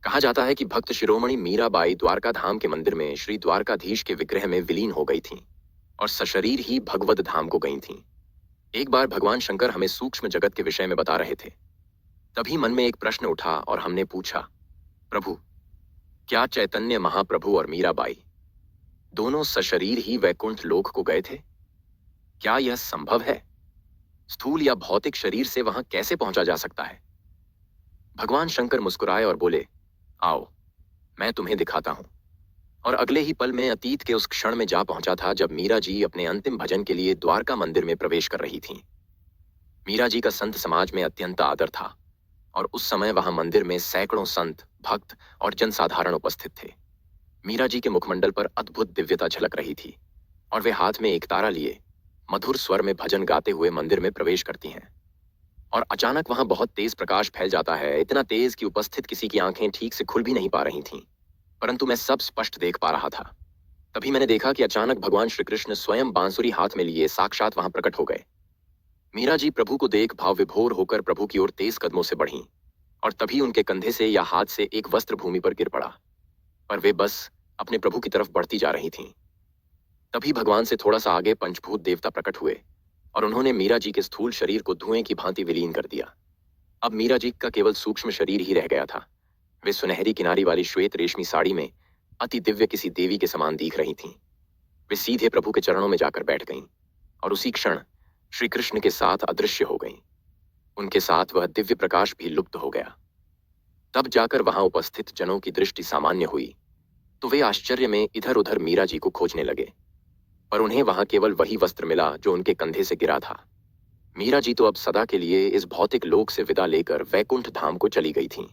कहा जाता है कि भक्त शिरोमणि मीराबाई द्वारका धाम के मंदिर में श्री द्वारकाधीश के विग्रह में विलीन हो गई थीं और सशरीर ही भगवत धाम को गई थीं। एक बार भगवान शंकर हमें सूक्ष्म जगत के विषय में बता रहे थे। तभी मन में एक प्रश्न उठा और हमने पूछा, प्रभु, क्या चैतन्य महाप्रभु और मीराबाई दोनों सशरीर ही वैकुंठ लोक को गए थे? क्या यह संभव है? स्थूल या भौतिक शरीर से वहां कैसे पहुंचा जा सकता है? भगवान शंकर मुस्कुराए और बोले, आओ, मैं तुम्हें दिखाता हूं। और अगले ही पल में अतीत के उस क्षण में जा पहुंचा था जब मीरा जी अपने अंतिम भजन के लिए द्वारका मंदिर में प्रवेश कर रही थीं। मीरा जी का संत समाज में अत्यंत आदर था और उस समय वहां मंदिर में सैकड़ों संत, भक्त और जनसाधारण उपस्थित थे। मीरा जी के मुखमंडल पर अद्भुत दिव्यता झलक रही थी और वे हाथ में एक तारा लिए मधुर स्वर में भजन गाते हुए मंदिर में प्रवेश करती हैं। और अचानक वहां बहुत तेज प्रकाश फैल जाता है, इतना तेज कि उपस्थित किसी की आंखें ठीक से खुल भी नहीं पा रही थीं। परंतु मैं सब स्पष्ट देख पा रहा था। तभी मैंने देखा कि अचानक भगवान श्री कृष्ण स्वयं बांसुरी हाथ में लिए साक्षात वहां प्रकट हो गए। मीरा जी प्रभु को देख भाव विभोर होकर प्रभु की ओर तेज कदमों से बढ़ीं और तभी उनके कंधे से या हाथ से एक वस्त्र भूमि पर गिर पड़ा, पर वे बस अपने प्रभु की तरफ बढ़ती जा रही थीं। तभी भगवान से थोड़ा सा आगे पंचभूत देवता प्रकट हुए और उन्होंने मीरा जी के स्थूल शरीर को धुएं की भांति विलीन कर दिया। अब मीरा जी का केवल सूक्ष्म शरीर ही रह गया था। वे सुनहरी किनारी वाली श्वेत रेशमी साड़ी में अति दिव्य किसी देवी के समान दिख रही थीं। वे सीधे प्रभु के चरणों में जाकर बैठ गईं और उसी क्षण श्री कृष्ण के साथ अदृश्य हो गईं। उनके साथ वह दिव्य प्रकाश भी लुप्त हो गया। तब जाकर वहां उपस्थित जनों की दृष्टि सामान्य हुई तो वे आश्चर्य में इधर उधर मीरा जी को खोजने लगे, पर उन्हें वहां केवल वही वस्त्र मिला जो उनके कंधे से गिरा था। मीरा जी तो अब सदा के लिए इस भौतिक लोक से विदा लेकर वैकुंठ धाम को चली गई थीं।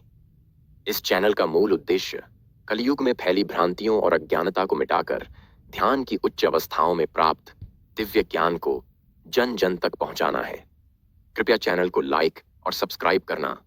इस चैनल का मूल उद्देश्य कलयुग में फैली भ्रांतियों और अज्ञानता को मिटाकर ध्यान की उच्च अवस्थाओं में प्राप्त दिव्य ज्ञान को जन जन तक पहुंचाना है। कृपया चैनल को लाइक और सब्सक्राइब करना